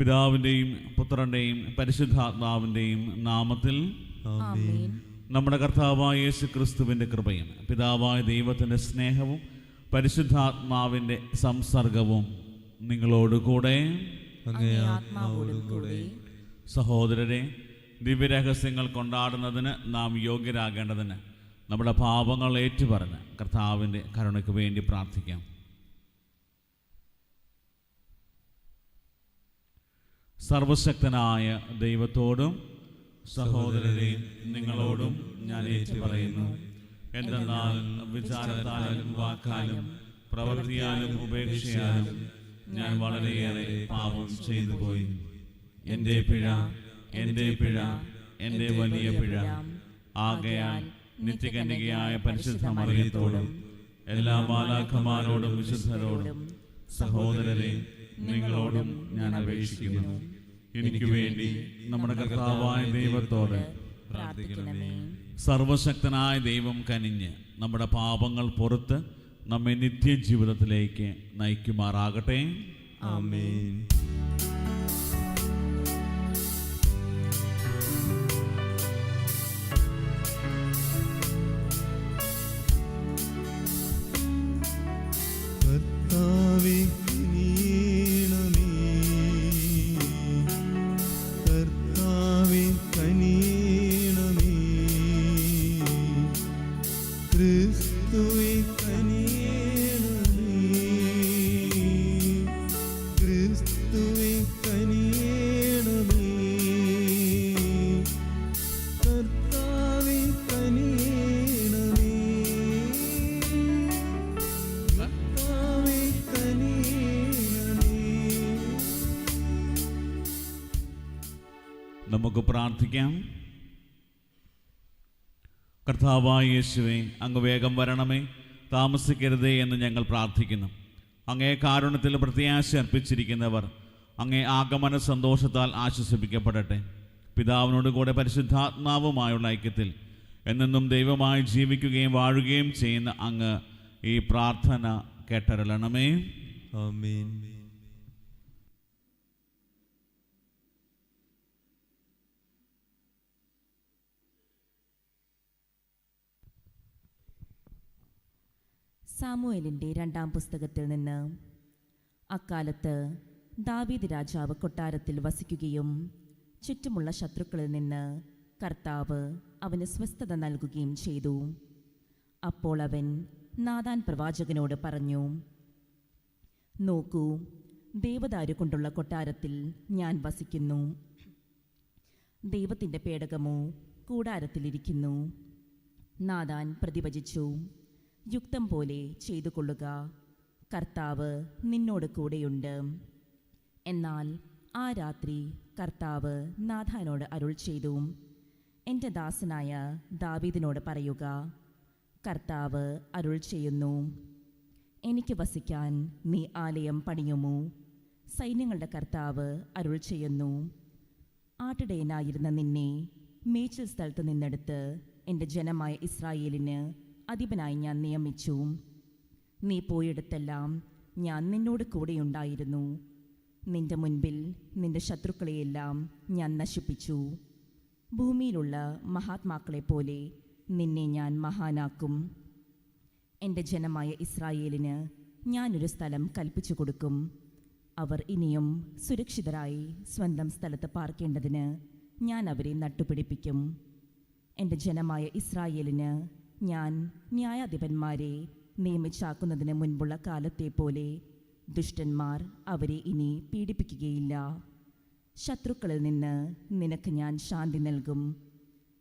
പിതാവിൻ്റെയും പുത്രൻ്റെയും പരിശുദ്ധാത്മാവിൻ്റെയും നാമത്തിൽ ആമേൻ. നമ്മുടെ കർത്താവായ യേശു ക്രിസ്തുവിൻ്റെ കൃപയും പിതാവായ ദൈവത്തിൻ്റെ സ്നേഹവും പരിശുദ്ധാത്മാവിൻ്റെ സംസർഗവും നിങ്ങളോടുകൂടെ. അങ്ങേ ആത്മാവോടും കൂടെ. സഹോദരരെ, ദിവ്യരഹസ്യങ്ങൾ കൊണ്ടാടുന്നതിന് നാം യോഗ്യരാകേണ്ടതിന് നമ്മുടെ പാപങ്ങൾ ഏറ്റുപറഞ്ഞ് കർത്താവിൻ്റെ കരുണയ്ക്ക് വേണ്ടി പ്രാർത്ഥിക്കാം. സർവശക്തനായ ദൈവത്തോടും സഹോദരരെ നിങ്ങളോടും ഞാൻ ഏറ്റുപറയുന്നു. എന്തെന്നാൽ വിചാരത്താലും വാക്കാലും പ്രവൃത്തിയാലും ഉപേക്ഷയാലും ഞാൻ വളരെയേറെ പാപം ചെയ്തു പോയി. എൻ്റെ പിഴ, എൻ്റെ വലിയ പിഴ. ആകയാൽ നിത്യകന്യകയായ പരിശുദ്ധ മറിയത്തോടും എല്ലാ മാലാഖമാരോടും വിശുദ്ധരോടും സഹോദരരെ നിങ്ങളോടും ഞാൻ അപേക്ഷിക്കുന്നു, എനിക്ക് വേണ്ടി നമ്മുടെ കർത്താവായ ദൈവത്തോട് പ്രാർത്ഥിക്കണമേ. സർവശക്തനായ ദൈവം കനിഞ്ഞ് നമ്മുടെ പാപങ്ങൾ പുറത്ത് നമ്മെ നിത്യജീവിതത്തിലേക്ക് നയിക്കുമാറാകട്ടെ. ആമേൻ. നമുക്ക് പ്രാർത്ഥിക്കാം. കർത്താവായ യേശുവേ, അങ്ങ് വേഗം വരണമേ, താമസിക്കരുതേ എന്ന് ഞങ്ങൾ പ്രാർത്ഥിക്കുന്നു. അങ്ങേ കാരുണ്യത്തിൽ പ്രത്യാശ അർപ്പിച്ചിരിക്കുന്നവർ അങ്ങേ ആഗമന സന്തോഷത്താൽ ആശ്വസിപ്പിക്കപ്പെടട്ടെ. പിതാവിനോട് കൂടെ പരിശുദ്ധാത്മാവുമായുള്ള ഐക്യത്തിൽ എന്നെന്നും ദൈവമായി ജീവിക്കുകയും വാഴുകയും ചെയ്യുന്ന അങ്ങ് ഈ പ്രാർത്ഥന കേട്ടരുളണമേ. ആമേൻ. സാമുവേലിൻ്റെ 2-ാം പുസ്തകത്തിൽ നിന്ന്. അക്കാലത്ത് ദാവീദ് രാജാവ് കൊട്ടാരത്തിൽ വസിക്കുകയും ചുറ്റുമുള്ള ശത്രുക്കളിൽ നിന്ന് കർത്താവ് അവന് സ്വസ്ഥത നൽകുകയും ചെയ്തു. അപ്പോൾ അവൻ നാഥാൻ പ്രവാചകനോട് പറഞ്ഞു, നോക്കൂ, ദേവദാരു കൊണ്ടുള്ള കൊട്ടാരത്തിൽ ഞാൻ വസിക്കുന്നു. ദൈവത്തിൻ്റെ പേടകമോ കൂടാരത്തിലിരിക്കുന്നു. നാഥാൻ പ്രതിവചിച്ചു, യുക്തം പോലെ ചെയ്തു കൊള്ളുക, കർത്താവ് നിന്നോട് കൂടെയുണ്ട്. എന്നാൽ ആ രാത്രി കർത്താവ് നാഥാനോട് അരുൾ ചെയ്തു, എൻ്റെ ദാസനായ ദാവീദിനോട് പറയുക, കർത്താവ് അരുൾ ചെയ്യുന്നു, എനിക്ക് വസിക്കാൻ നീ ആലയം പണിയുമോ? സൈന്യങ്ങളുടെ കർത്താവ് അരുൾ ചെയ്യുന്നു, ആട്ടിടയനായിരുന്ന നിന്നെ മേച്ചിൽ സ്ഥലത്ത് നിന്നെടുത്ത് എൻ്റെ ജനമായ ഇസ്രായേലിന് അധിപനായി ഞാൻ നിയമിച്ചു. നീ പോയിടത്തെല്ലാം ഞാൻ നിന്നോട് കൂടെയുണ്ടായിരുന്നു. നിന്റെ മുൻപിൽ നിന്റെ ശത്രുക്കളെയെല്ലാം ഞാൻ നശിപ്പിച്ചു. ഭൂമിയിലുള്ള മഹാത്മാക്കളെ പോലെ നിന്നെ ഞാൻ മഹാനാക്കും. എൻ്റെ ജനമായ ഇസ്രായേലിന് ഞാനൊരു സ്ഥലം കൽപ്പിച്ചു കൊടുക്കും. അവർ ഇനിയും സുരക്ഷിതരായി സ്വന്തം സ്ഥലത്ത് പാർക്കേണ്ടതിന് ഞാൻ അവരെ നട്ടുപിടിപ്പിക്കും. എൻ്റെ ജനമായ ഇസ്രായേലിന് ഞാൻ ന്യായാധിപന്മാരെ നിയമിച്ചാക്കുന്നതിന് മുൻപുള്ള കാലത്തെ പോലെ ദുഷ്ടന്മാർ അവരെ ഇനി പീഡിപ്പിക്കുകയില്ല. ശത്രുക്കളിൽ നിന്ന് നിനക്ക് ഞാൻ ശാന്തി നൽകും.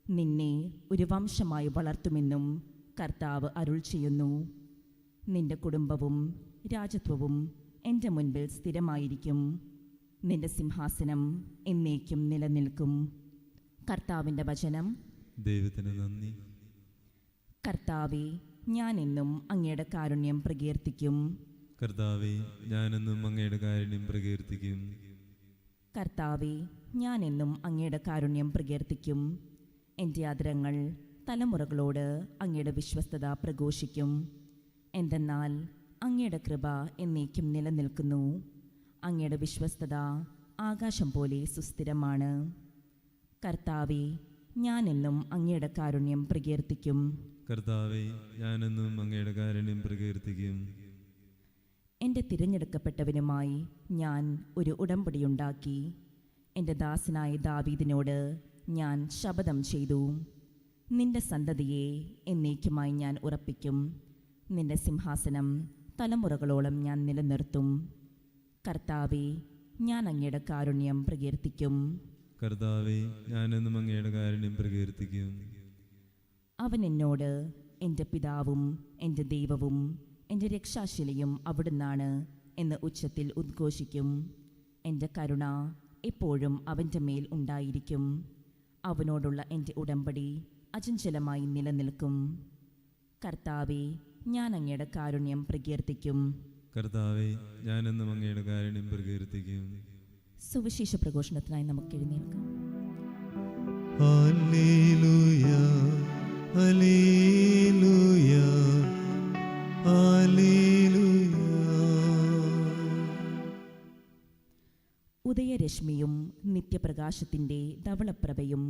നിന്നെ ഒരു വംശമായി വളർത്തുമെന്നും കർത്താവ് അരുൾ ചെയ്യുന്നു. നിന്റെ കുടുംബവും രാജത്വവും എൻ്റെ മുൻപിൽ സ്ഥിരമായിരിക്കും. നിന്റെ സിംഹാസനം എന്നേക്കും നിലനിൽക്കും. കർത്താവിൻ്റെ വചനം. ദൈവത്തിന് നന്ദി. കർത്താവേ, ഞാനെന്നും അങ്ങയുടെ കാരുണ്യം പ്രകീർത്തിക്കും. കർത്താവേ, ഞാനെന്നും അങ്ങയുടെ കാരുണ്യം പ്രകീർത്തിക്കും. കർത്താവേ, ഞാനെന്നും അങ്ങയുടെ കാരുണ്യം പ്രകീർത്തിക്കും. എൻ്റെ അധരങ്ങൾ തലമുറകളോട് അങ്ങയുടെ വിശ്വസ്തത പ്രഘോഷിക്കും. എന്തെന്നാൽ അങ്ങയുടെ കൃപ എന്നേക്കും നിലനിൽക്കുന്നു. അങ്ങയുടെ വിശ്വസ്തത ആകാശം പോലെ സുസ്ഥിരമാണ്. കർത്താവെ, ഞാനെന്നും അങ്ങയുടെ കാരുണ്യം പ്രകീർത്തിക്കും. കർത്താവെ, ഞാനെന്നും അങ്ങയുടെ കാരുണ്യം പ്രകീർത്തിക്കും. എൻ്റെ തിരഞ്ഞെടുക്കപ്പെട്ടവനുമായി ഞാൻ ഒരു ഉടമ്പടിയുണ്ടാക്കി. എൻ്റെ ദാസനായ ദാവീദിനോട് ഞാൻ ശപഥം ചെയ്തു. നിന്റെ സന്തതിയെ എന്നേക്കുമായി ഞാൻ ഉറപ്പിക്കും. നിന്റെ സിംഹാസനം തലമുറകളോളം ഞാൻ നിലനിർത്തും. കർത്താവെ, ഞാൻ അങ്ങയുടെ കാരുണ്യം പ്രകീർത്തിക്കും. കർത്താവെ, ഞാനെന്നും അങ്ങയുടെ കാരുണ്യം പ്രകീർത്തിക്കും. അവൻ എന്നോട്, എൻ്റെ പിതാവും എൻ്റെ ദൈവവും എൻ്റെ രക്ഷാശിലയും അവിടുന്നാണ് എന്ന് ഉച്ചത്തിൽ ഉദ്ഘോഷിക്കും. എൻ്റെ കരുണ എപ്പോഴും അവൻ്റെ മേൽ ഉണ്ടായിരിക്കും. അവനോടുള്ള എൻ്റെ ഉടമ്പടി അചഞ്ചലമായി നിലനിൽക്കും. കർത്താവെ, ഞാൻ അങ്ങയുടെ കാരുണ്യം പ്രകീർത്തിക്കും. കർത്താവെ, ഞാനെന്നും അങ്ങയുടെ കാരുണ്യം പ്രകീർത്തിക്കും. സുവിശേഷ പ്രഘോഷണത്തിനായി നമുക്ക് എഴുന്നേൽക്കാം. Hallelujah, hallelujah, hallelujah. ഉദയരശ്മിയും നിത്യപ്രകാശത്തിൻ്റെ ധവളപ്രഭയും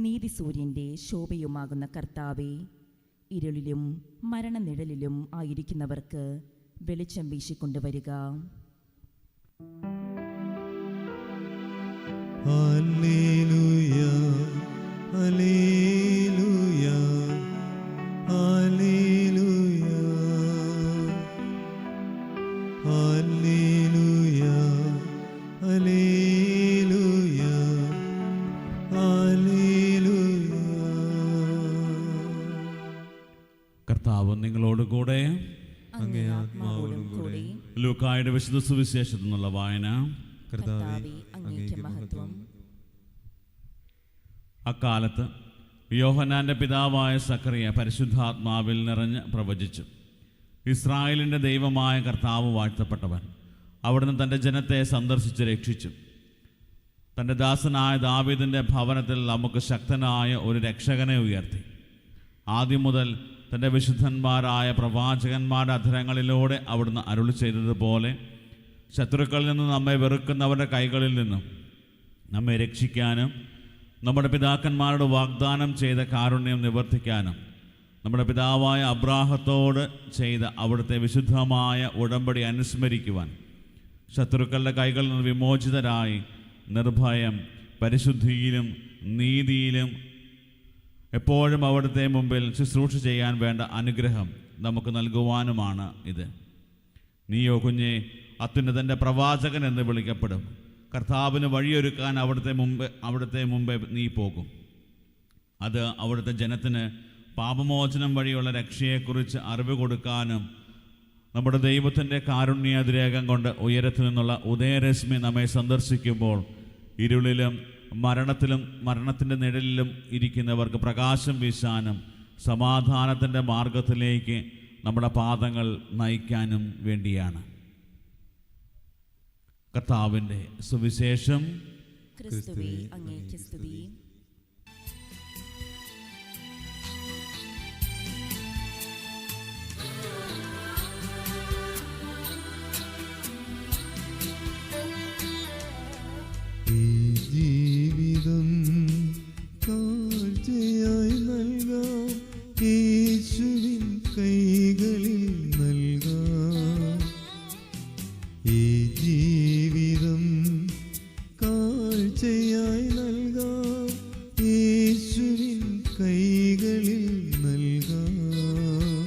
നീതിസൂര്യൻ്റെ ശോഭയുമാകുന്ന കർത്താവെ, ഇരുളിലും മരണനിഴലിലും ആയിരിക്കുന്നവർക്ക് വെളിച്ചം വീശിക്കൊണ്ടുവരിക. Hallelujah, hallelujah, hallelujah, hallelujah, hallelujah, hallelujah. കർത്താവ് നിങ്ങളോടുകൂടെ. അങ്ങേ ആത്മാവോടും കൂടെ. ലൂക്കായുടെ വിശുദ്ധ സുവിശേഷത്തിൽ നിന്നുള്ള വായന. കർത്താവേ, അങ്ങേക്ക് മഹത്വം. അക്കാലത്ത് യോഹന്നാന്റെ പിതാവായ സക്കറിയ പരിശുദ്ധാത്മാവിൽ നിറഞ്ഞ് പ്രവചിച്ചു. ഇസ്രായേലിൻ്റെ ദൈവമായ കർത്താവ് വാഴ്ത്തപ്പെട്ടവൻ. അവിടുന്ന് തൻ്റെ ജനത്തെ സന്ദർശിച്ച് രക്ഷിച്ചു. തൻ്റെ ദാസനായ ദാവീദിൻ്റെ ഭവനത്തിൽ നമുക്ക് ശക്തനായ ഒരു രക്ഷകനെ ഉയർത്തി. ആദ്യം മുതൽ തൻ്റെ വിശുദ്ധന്മാരായ പ്രവാചകന്മാരുടെ അധരങ്ങളിലൂടെ അവിടുന്ന് അരുളി ചെയ്തതുപോലെ ശത്രുക്കളിൽ നിന്ന് നമ്മെ വെറുക്കുന്നവരുടെ കൈകളിൽ നിന്നും നമ്മെ രക്ഷിക്കാനും നമ്മുടെ പിതാക്കന്മാരോട് വാഗ്ദാനം ചെയ്ത കാരുണ്യം നിവർത്തിക്കാനും നമ്മുടെ പിതാവായ അബ്രാഹത്തോട് ചെയ്ത അവിടുത്തെ വിശുദ്ധമായ ഉടമ്പടി അനുസ്മരിക്കുവാൻ ശത്രുക്കളുടെ കൈകളിൽ നിന്ന് വിമോചിതരായി നിർഭയം പരിശുദ്ധിയിലും നീതിയിലും എപ്പോഴും അവിടുത്തെ മുമ്പിൽ ശുശ്രൂഷ ചെയ്യാൻ വേണ്ട അനുഗ്രഹം നമുക്ക് നൽകുവാനുമാണ് ഇത്. നീയോ കുഞ്ഞെ അത്യുന്നതൻ്റെ പ്രവാചകൻ എന്ന് വിളിക്കപ്പെടും. കർത്താവിന് വഴിയൊരുക്കാൻ അവിടുത്തെ മുമ്പേ നീ പോകും. അത് അവിടുത്തെ ജനത്തിന് പാപമോചനം വഴിയുള്ള രക്ഷയെക്കുറിച്ച് അറിവ് കൊടുക്കാനും നമ്മുടെ ദൈവത്തിൻ്റെ കാരുണ്യാതിരേകം കൊണ്ട് ഉയരത്തിൽ നിന്നുള്ള ഉദയരശ്മി നമ്മെ സന്ദർശിക്കുമ്പോൾ ഇരുളിലും മരണത്തിൻ്റെ നിഴലിലും ഇരിക്കുന്നവർക്ക് പ്രകാശം വീശാനും സമാധാനത്തിൻ്റെ മാർഗത്തിലേക്ക് നമ്മുടെ പാദങ്ങൾ നയിക്കാനും വേണ്ടിയാണ്. കർത്താവിൻ്റെ സുവിശേഷം. ക്രിസ്തുവേ, അങ്ങേക്ക് സ്തുതി. ജീവിതം കാഴ്ചയായി നൽകാം, യേശുവിൻ കൈകളിൽ നൽകാം. ഈ ജീവിതം കാഴ്ചയായി നൽകാം, യേശുവിൻ കൈകളിൽ നൽകാം.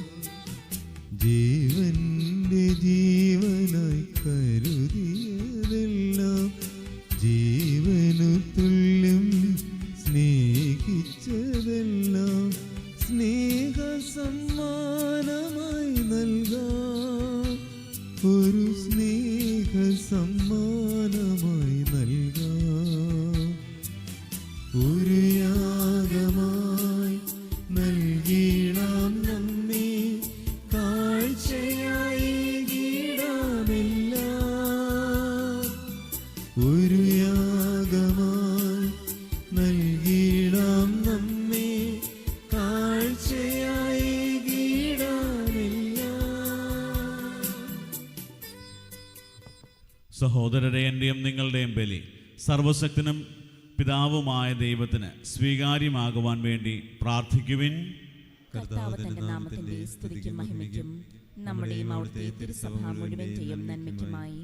ജീവന്റെ ജീവനായി കരുതിയതെല്ലാം ജീവനു തുല്യം സ്നേഹിച്ചതെല്ലാം സ്നേഹസമ്മാനമായി നൽകാം. ഒരു സ്നേഹസമ്മാനമായി നൽകാം. ഒരു യാഗമായി നൽകിടാം നമ്മെ, കാഴ്ചയായി ഗീടാമെല്ലാം. ഒരു യാഗമായി സർവശക്തനും പിതാവുമായ ദൈവത്തിന് സ്വീകാര്യമാകുവാൻ വേണ്ടി പ്രാർത്ഥിക്കുവിൻ. കർത്താവ് തന്റെ നാമത്തിന്റെ സ്തുതിക്കും മഹിമയ്ക്കും നമ്മുടെയും അവിടുത്തെ തിരുസഭ മുഴുവന്റെയും നന്മയ്ക്കുമായി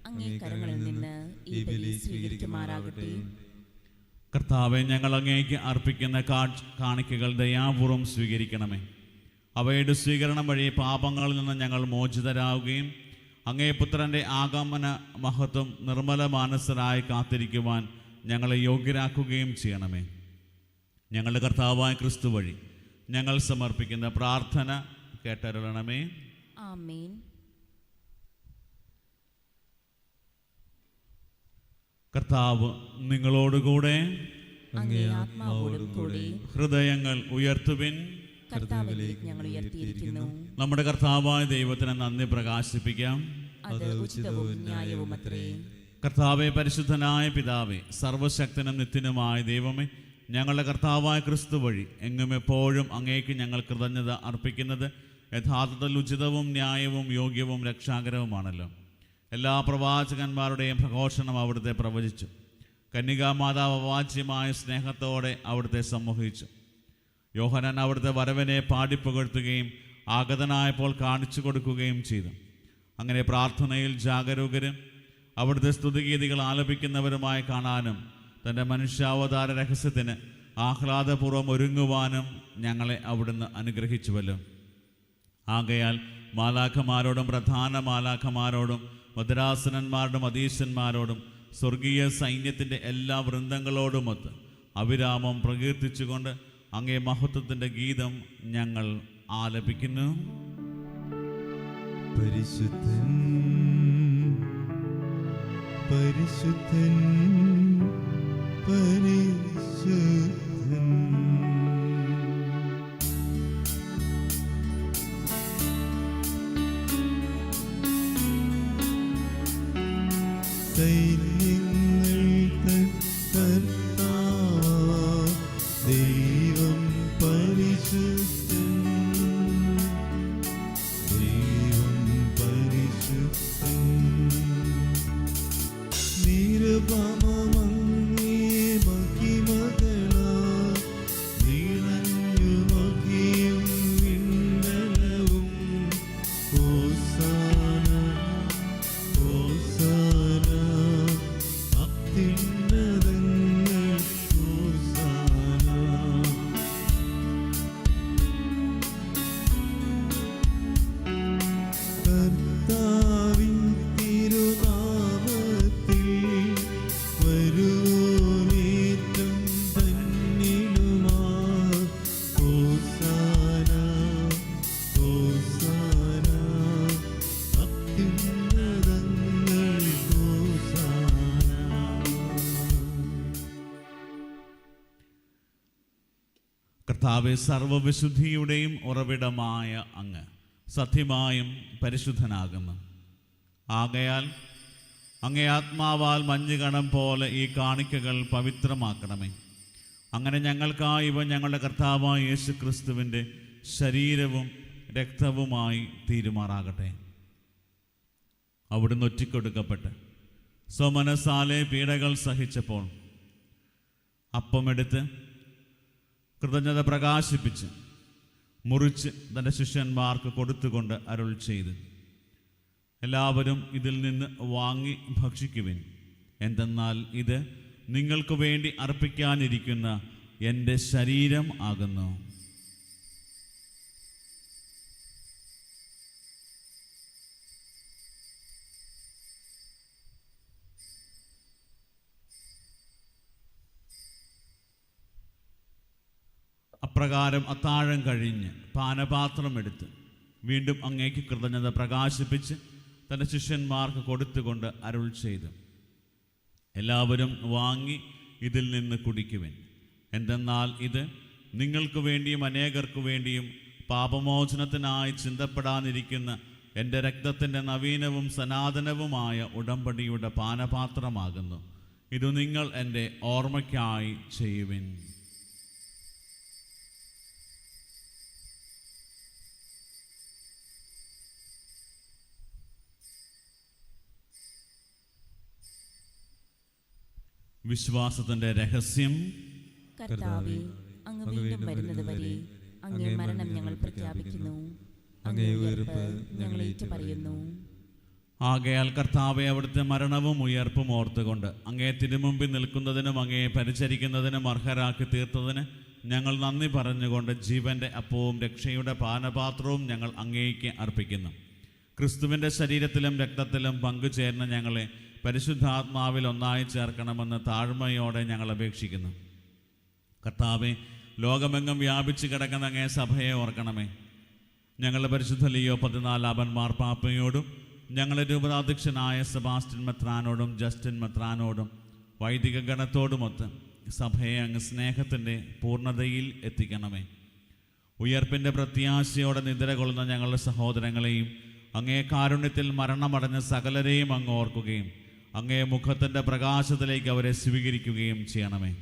അങ്ങേ കരങ്ങളിൽ നിന്ന് ഈ ബലി സ്വീകരിക്കുമാറാകട്ടെ. കർത്താവെ, ഞങ്ങൾ അങ്ങേക്ക് അർപ്പിക്കുന്ന കാണിക്കകൾ ദയാപൂർവം സ്വീകരിക്കണമേ. അവയുടെ സ്വീകരണം വഴി പാപങ്ങളിൽ നിന്ന് ഞങ്ങൾ മോചിതരാകുകയും അങ്ങേ പുത്രൻ്റെ ആഗമന മഹത്വം നിർമ്മല മാനസരായി കാത്തിരിക്കുവാൻ ഞങ്ങളെ യോഗ്യരാക്കുകയും ചെയ്യണമേ. ഞങ്ങളുടെ കർത്താവായ ക്രിസ്തു വഴി ഞങ്ങൾ സമർപ്പിക്കുന്ന പ്രാർത്ഥന കേട്ടരുളണമേ. ആമേൻ. കർത്താവ് നിങ്ങളോടുകൂടെ, അങ്ങേ ആത്മാവോടും കൂടെ. ഹൃദയങ്ങൾ ഉയർത്തുവിൻ. കർത്താവിലേക്ക് ഞങ്ങൾ ഉയർത്തിയിരിക്കുന്നു. നമ്മുടെ കർത്താവായ ദൈവത്തിന് നന്ദി പ്രകാശിപ്പിക്കാം. അത് ഉചിതവും ന്യായവുമത്രേ. കർത്താവെ, പരിശുദ്ധനായ പിതാവേ, സർവശക്തനും നിത്യനുമായ ദൈവമേ, ഞങ്ങളുടെ കർത്താവായ ക്രിസ്തു വഴി എങ്ങും എപ്പോഴും അങ്ങേക്ക് ഞങ്ങൾ കൃതജ്ഞത അർപ്പിക്കുന്നത് യഥാർത്ഥത്തിൽ ഉചിതവും ന്യായവും യോഗ്യവും രക്ഷാകരവുമാണല്ലോ. എല്ലാ പ്രവാചകന്മാരുടെയും പ്രഘോഷണം അവിടുത്തെ പ്രവചിച്ചു. കന്യകാമാതാവ് അവാച്യമായ സ്നേഹത്തോടെ അവിടുത്തെ സമ്മോഹിച്ചു. യോഹന്നാൻ അവിടുത്തെ വരവിനെ പാടിപ്പുകഴ്ത്തുകയും ആഗതനായപ്പോൾ കാണിച്ചു കൊടുക്കുകയും ചെയ്തു. അങ്ങനെ പ്രാർത്ഥനയിൽ ജാഗരൂകരും അവിടുത്തെ സ്തുതിഗീതികൾ ആലപിക്കുന്നവരുമായി കാണാനും തൻ്റെ മനുഷ്യാവതാര രഹസ്യത്തിന് ആഹ്ലാദപൂർവ്വം ഒരുങ്ങുവാനും ഞങ്ങളെ അവിടുന്ന് അനുഗ്രഹിച്ചുവല്ലോ. ആകയാൽ മാലാഖമാരോടും പ്രധാന മാലാഖമാരോടും മദ്രാസനന്മാരോടും അധീശന്മാരോടും സ്വർഗീയ സൈന്യത്തിൻ്റെ എല്ലാ വൃന്ദങ്ങളോടുമൊത്ത് അവിരാമം പ്രകീർത്തിച്ചുകൊണ്ട് അങ്ങേ മഹത്വത്തിൻ്റെ ഗീതം ഞങ്ങൾ ആലപിക്കുന്നു. പരിശുദ്ധൻ പരിശുദ്ധൻ പരിശുദ്ധൻ. സൈന്യങ്ങൾ തൻ കർത്താവ് ദൈവം പരിശുദ്ധൻ, ദൈവം പരിശുദ്ധൻ. നിരുപമമങ്ങേ മഹിമകളാൽ നിറഞ്ഞു മഹിയും വിണ്ണലവും. ഹോസാന ഹോസാന അത്യുന്നതങ്ങൾ ഹോസാന. കർത്താവിൻ തിരുനാമത്തിൽ വരുവോനേറ്റം ധന്യനുമാ. ഹോസാന ഹോസാന അത്യുന്നതങ്ങൾ ഹോസാന. കർത്താവെ, സർവവിശുദ്ധിയുടെയും ഉറവിടമായ അങ്ങ് സത്യമായും പരിശുദ്ധനാകുന്നു. ആകയാൽ അങ്ങേ ആത്മാവാൽ മഞ്ഞുകണം പോലെ ഈ കാണിക്കകൾ പവിത്രമാക്കണമേ. അങ്ങനെ ഞങ്ങൾക്കായി ഇവ ഞങ്ങളുടെ കർത്താവായ യേശു ക്രിസ്തുവിൻ്റെ ശരീരവും രക്തവുമായി തീരുമാറാകട്ടെ. അവിടുന്ന് ഒറ്റിക്കൊടുക്കപ്പെട്ട് സ്വമനസാലെ പീഡകൾ സഹിച്ചപ്പോൾ അപ്പമെടുത്ത് കൃതജ്ഞത പ്രകാശിപ്പിച്ച് മുറിച്ച് തൻ്റെ ശിഷ്യന്മാർക്ക് കൊടുത്തുകൊണ്ട് അരുൾ ചെയ്ത്, എല്ലാവരും ഇതിൽ നിന്ന് വാങ്ങി ഭക്ഷിക്കുവിൻ. എന്തെന്നാൽ ഇത് നിങ്ങൾക്ക് വേണ്ടി അർപ്പിക്കാനിരിക്കുന്ന എൻ്റെ ശരീരം ആകുന്നു. അപ്രകാരം അത്താഴം കഴിഞ്ഞ് പാനപാത്രം എടുത്ത് വീണ്ടും അങ്ങേക്ക് കൃതജ്ഞത പ്രകാശിപ്പിച്ച് തൻ്റെ ശിഷ്യന്മാർക്ക് കൊടുത്തുകൊണ്ട് അരുൾ ചെയ്തു, എല്ലാവരും വാങ്ങി ഇതിൽ നിന്ന് കുടിക്കുവിൻ. എന്തെന്നാൽ ഇത് നിങ്ങൾക്ക് വേണ്ടിയും അനേകർക്കു വേണ്ടിയും പാപമോചനത്തിനായി ചിന്തപ്പെടാനിരിക്കുന്ന എൻ്റെ രക്തത്തിൻ്റെ നവീനവും സനാതനവുമായ ഉടമ്പടിയുടെ പാനപാത്രമാകുന്നു. ഇത് നിങ്ങൾ എൻ്റെ ഓർമ്മയ്ക്കായി ചെയ്യുവിൻ. വിശ്വാസത്തിൻ്റെ രഹസ്യം. കർത്താവേ, അങ്ങ് വീണ്ടും വരുന്നത് വരെ അങ്ങേ മരണം ഞങ്ങൾ പ്രഖ്യാപിക്കുന്നു, അങ്ങേ ഉയർപ്പ് ഞങ്ങൾ ഏറ്റുപറയുന്നു. ആകയാൽ കർത്താവെ, അവിടുത്തെ മരണവും ഉയർപ്പും ഓർത്തുകൊണ്ട് അങ്ങേ തിരുമുമ്പിൽ നിൽക്കുന്നതിനും അങ്ങയെ പരിചരിക്കുന്നതിനും അർഹരാക്കി തീർത്തതിന് ഞങ്ങൾ നന്ദി പറഞ്ഞുകൊണ്ട് ജീവൻ്റെ അപ്പവും രക്ഷയുടെ പാനപാത്രവും ഞങ്ങൾ അങ്ങേക്ക് അർപ്പിക്കുന്നു. ക്രിസ്തുവിൻ്റെ ശരീരത്തിലും രക്തത്തിലും പങ്കുചേർന്ന് ഞങ്ങളെ പരിശുദ്ധാത്മാവിൽ ഒന്നായി ചേർക്കണമെന്ന് താഴ്മയോടെ ഞങ്ങൾ അപേക്ഷിക്കുന്നു. കർത്താവെ, ലോകമെങ്ങും വ്യാപിച്ചു കിടക്കുന്ന അങ്ങേ സഭയെ ഓർക്കണമേ. ഞങ്ങളുടെ പരിശുദ്ധ ലിയോ 14 മാർപ്പാപ്പയോടും ഞങ്ങളുടെ രൂപതാധ്യക്ഷനായ സെബാസ്റ്റ്യൻ മെത്രാനോടും ജസ്റ്റിൻ മെത്രാനോടും വൈദിക ഗണത്തോടുമൊത്ത് സഭയെ അങ്ങ് സ്നേഹത്തിൻ്റെ പൂർണ്ണതയിൽ എത്തിക്കണമേ. ഉയർപ്പിൻ്റെ പ്രത്യാശയോടെ നിദ്ര കൊള്ളുന്ന ഞങ്ങളുടെ സഹോദരങ്ങളെയും അങ്ങേ കാരുണ്യത്തിൽ മരണമടഞ്ഞ സകലരെയും അങ്ങ് ഓർക്കുകയും അങ്ങേ മുഖത്തിൻ്റെ പ്രകാശത്തിലേക്ക് അവരെ സ്വീകരിക്കുകയും ചെയ്യണമേ.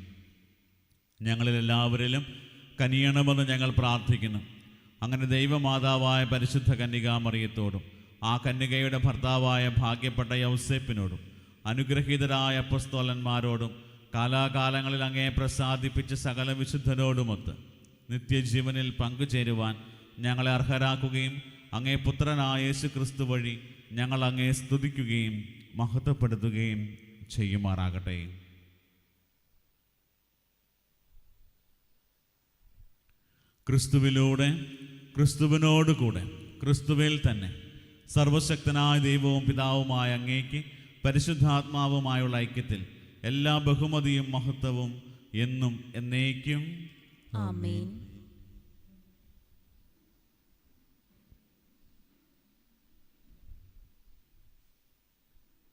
ഞങ്ങളിലെല്ലാവരിലും കനിയണമെന്ന് ഞങ്ങൾ പ്രാർത്ഥിക്കുന്നു. അങ്ങനെ ദൈവമാതാവായ പരിശുദ്ധ കന്യകാമറിയത്തോടും ആ കന്യകയുടെ ഭർത്താവായ ഭാഗ്യപ്പെട്ട യൗസേപ്പിനോടും അനുഗ്രഹീതരായ അപ്പസ്തോലന്മാരോടും കാലാകാലങ്ങളിൽ അങ്ങേ പ്രസാദിപ്പിച്ച സകല വിശുദ്ധരോടുമൊത്ത് നിത്യജീവനിൽ പങ്കുചേരുവാൻ ഞങ്ങളെ അർഹരാക്കുകയും അങ്ങേ പുത്രനായ യേശു ക്രിസ്തു വഴി ഞങ്ങൾ അങ്ങേ സ്തുതിക്കുകയും മഹത്വപ്പെടുത്തുകയും ചെയ്യുമാറാകട്ടെ. ക്രിസ്തുവിലൂടെ, ക്രിസ്തുവിനോടുകൂടെ, ക്രിസ്തുവിൽ തന്നെ സർവശക്തനായ ദൈവവും പിതാവുമായ അങ്ങേക്ക് പരിശുദ്ധാത്മാവുമായുള്ള ഐക്യത്തിൽ എല്ലാ ബഹുമതിയും മഹത്വവും എന്നും എന്നേക്കും ആമേൻ.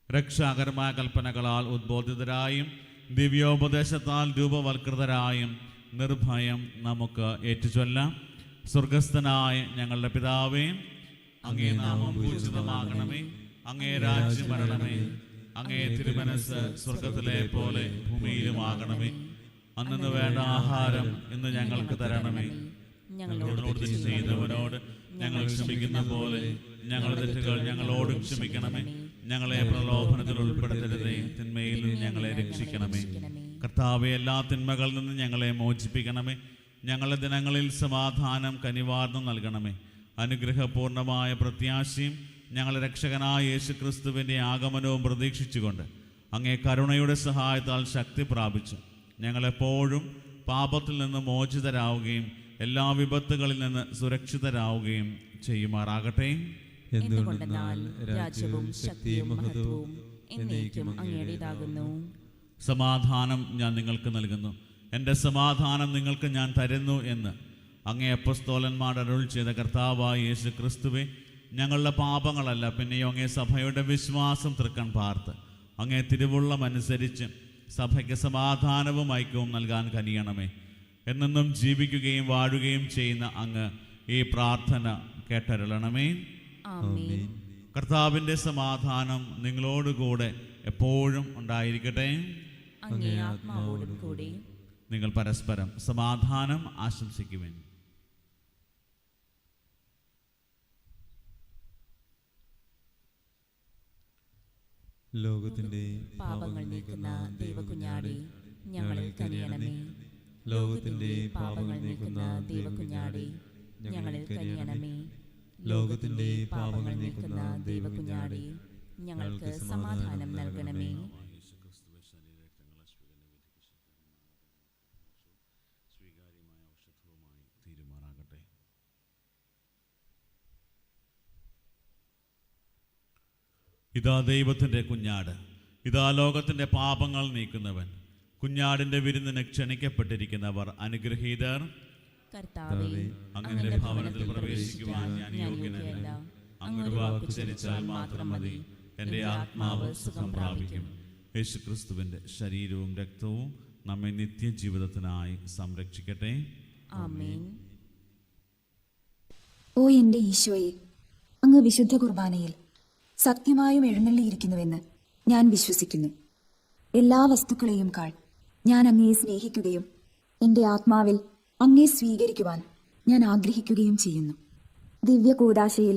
രക്ഷാകരമായ കൽപ്പനകളാൽ ഉദ്ബോധിതരായും ദിവ്യോപദേശത്താൽ രൂപവൽകൃതരായും നിർഭയം നമുക്ക് ഏറ്റുചൊല്ലാം. സ്വർഗസ്ഥനായ ഞങ്ങളുടെ പിതാവേ, അങ്ങേ നാമം പൂജിതമാകണമേ, അങ്ങേ രാജ്യം വരണമേ, അങ്ങേ തിരുമനസ്സ് സ്വർഗത്തിലെ പോലെ ഭൂമിയിലുമാകണമേ. അന്നു വേണ്ട ആഹാരം ഇന്ന് ഞങ്ങൾക്ക് തരണമേ. ഞങ്ങളോട് തെറ്റ് ചെയ്യുന്നവനോട് ഞങ്ങൾ ക്ഷമിക്കുന്ന പോലെ ഞങ്ങളുടെ തെറ്റുകൾ ഞങ്ങളോടും ക്ഷമിക്കണമേ. ഞങ്ങളെ പ്രലോഭനത്തിൽ ഉൾപ്പെടുത്തരുതേ, തിന്മയിൽ നിന്ന് ഞങ്ങളെ രക്ഷിക്കണമേ. കർത്താവെ, എല്ലാ തിന്മകളിൽ നിന്ന് ഞങ്ങളെ മോചിപ്പിക്കണമേ. ഞങ്ങളുടെ ദിനങ്ങളിൽ സമാധാനം കനിവാർന്നു നൽകണമേ. അനുഗ്രഹപൂർണമായ പ്രത്യാശയും ഞങ്ങളുടെ രക്ഷകനായ യേശു ക്രിസ്തുവിൻ്റെ ആഗമനവും പ്രതീക്ഷിച്ചുകൊണ്ട് അങ്ങേ കരുണയുടെ സഹായത്താൽ ശക്തി പ്രാപിച്ചു ഞങ്ങളെപ്പോഴും പാപത്തിൽ നിന്ന് മോചിതരാവുകയും എല്ലാ വിപത്തുകളിൽ നിന്ന് സുരക്ഷിതരാവുകയും ചെയ്യുമാറാകട്ടെ. എന്തുകൊണ്ടെന്നാൽ രാജ്യവും ശക്തിയും മഹത്വവും എന്നേക്കും അങ്ങയുടേതാകുന്നു. സമാധാനം ഞാൻ നിങ്ങൾക്ക് നൽകുന്നു, എൻ്റെ സമാധാനം നിങ്ങൾക്ക് ഞാൻ തരുന്നു എന്ന് അങ്ങേ അപ്പസ്തോലന്മാർ അരുൾ ചെയ്ത കർത്താവായ യേശു ക്രിസ്തുവേ, ഞങ്ങളുടെ പാപങ്ങളല്ല പിന്നെയോ അങ്ങേ സഭയുടെ വിശ്വാസം തൃക്കൺ പാർത്ത് അങ്ങേ തിരുവുള്ളം അനുസരിച്ച് സഭയ്ക്ക് സമാധാനവും ഐക്യവും നൽകാൻ കനിയണമേ. എന്നെന്നും ജീവിക്കുകയും വാഴുകയും ചെയ്യുന്ന അങ്ങ് ഈ പ്രാർത്ഥന കേട്ടരുളണമേ. ആമേൻ. കർത്താവിൻ്റെ സമാധാനം നിങ്ങളോടുകൂടെ എപ്പോഴും ഉണ്ടായിരിക്കട്ടെ. അങ്ങേ ആത്മാവോടും കൂടെ. നിങ്ങൾ പരസ്പരം സമാധാനം ആശംസിക്കുവേൻ. ലോകത്തിന്റെ പാപങ്ങൾ നീക്കുന്ന ദൈവകുഞ്ഞാടേ, ഞങ്ങളിൽ കനിയണമേ. ലോകത്തിന്റെ പാപങ്ങൾ നീക്കുന്ന ദൈവകുഞ്ഞാടേ, ഞങ്ങളിൽ കനിയണമേ. ലോകത്തിന്റെ പാപങ്ങൾ നീക്കുന്ന ദൈവകുഞ്ഞാടേ, ഞങ്ങൾക്ക് സമാധാനം നൽകണമേ. ഇതാ ദൈവത്തിൻ്റെ കുഞ്ഞാട്, ഇതാ ലോകത്തിൻ്റെ പാപങ്ങൾ നീക്കുന്നവൻ. കുഞ്ഞാടിൻ്റെ വിരുന്നിന് ക്ഷണിക്കപ്പെട്ടിരിക്കുന്നവർ അനുഗ്രഹീതർ. കർത്താവേ, അങ്ങയുടെ ഭവനത്തിൽ പ്രവേശിക്കുവാൻ ഞാൻ യോഗ്യനല്ല. അങ്ങൊരു വാക്ക് ഉച്ചരിച്ചാൽ മാത്രം മതി, എൻ്റെ ആത്മാവ് സുഖം പ്രാപിക്കും. യേശുക്രിസ്തുവിൻ്റെ ശരീരവും രക്തവും നമ്മെ നിത്യജീവിതത്തിനായി സംരക്ഷിക്കട്ടെ. ആമേൻ. ഓ എൻ്റെ ഈശോയെ, അങ്ങ് വിശുദ്ധ കുർബാനയിൽ സത്യമായും എഴുന്നള്ളിയിരിക്കുന്നുവെന്ന് ഞാൻ വിശ്വസിക്കുന്നു. എല്ലാ വസ്തുക്കളെയും കാൾ ഞാൻ അങ്ങയെ സ്നേഹിക്കുകയും എൻ്റെ ആത്മാവിൽ അങ്ങയെ സ്വീകരിക്കുവാൻ ഞാൻ ആഗ്രഹിക്കുകയും ചെയ്യുന്നു. ദിവ്യ കൂദാശയിൽ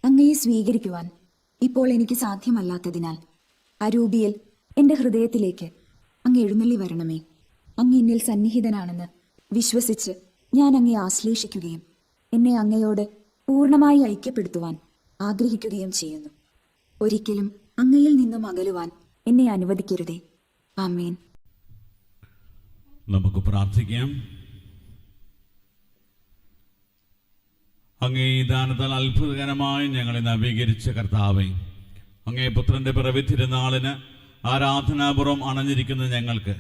അങ്ങയെ സ്വീകരിക്കുവാൻ ഇപ്പോൾ എനിക്ക് സാധ്യമല്ലാത്തതിനാൽ അരൂപിയിൽ എൻ്റെ ഹൃദയത്തിലേക്ക് അങ്ങ് എഴുന്നള്ളി വരണമേ. അങ്ങ് എന്നിൽ സന്നിഹിതനാണെന്ന് വിശ്വസിച്ച് ഞാൻ അങ്ങയെ ആശ്ലേഷിക്കുകയും എന്നെ അങ്ങയോട് പൂർണ്ണമായി ഐക്യപ്പെടുത്തുവാൻ ആഗ്രഹിക്കുകയും ചെയ്യുന്നു. ഒരിക്കലും അങ്ങയിൽ നിന്നും അകലുവാൻ എന്നെ അനുവദിക്കരുതേ. ആമേൻ. നമുക്ക് പ്രാർത്ഥിക്കാം. അങ്ങേ ഈ ദാനത്താൽ അത്ഭുതകരമായി ഞങ്ങളെ നവീകരിച്ച കർത്താവേ, അങ്ങേ പുത്രന്റെ പിറവി തിരുനാളിന് ആരാധനാപൂർവം അണഞ്ഞിരിക്കുന്ന ഞങ്ങൾക്ക്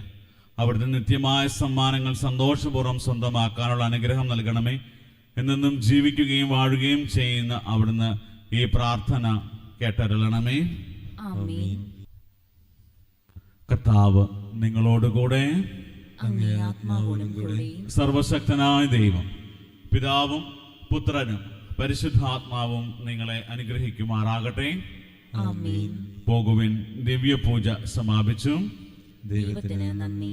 അവിടുത്തെ നിത്യമായ സമ്മാനങ്ങൾ സന്തോഷപൂർവ്വം സ്വന്തമാക്കാനുള്ള അനുഗ്രഹം നൽകണമേ. എന്നെന്നും ജീവിക്കുകയും വാഴുകയും ചെയ്യുന്ന അവിടുന്ന് ഈ പ്രാർത്ഥന കേട്ടരുളണമേ. ആമേൻ. കർത്താവ് നിങ്ങളോടുകൂടെ. അങ്ങേ ആത്മാവോടും കൂടെ. സർവശക്തനായ ദൈവം പിതാവും പുത്രനും പരിശുദ്ധാത്മാവും നിങ്ങളെ അനുഗ്രഹിക്കുമാറാകട്ടെ. ആമേൻ. പോകുവിൻ. ദിവ്യപൂജ സമാപിച്ചു. ദൈവത്തിന് നന്ദി.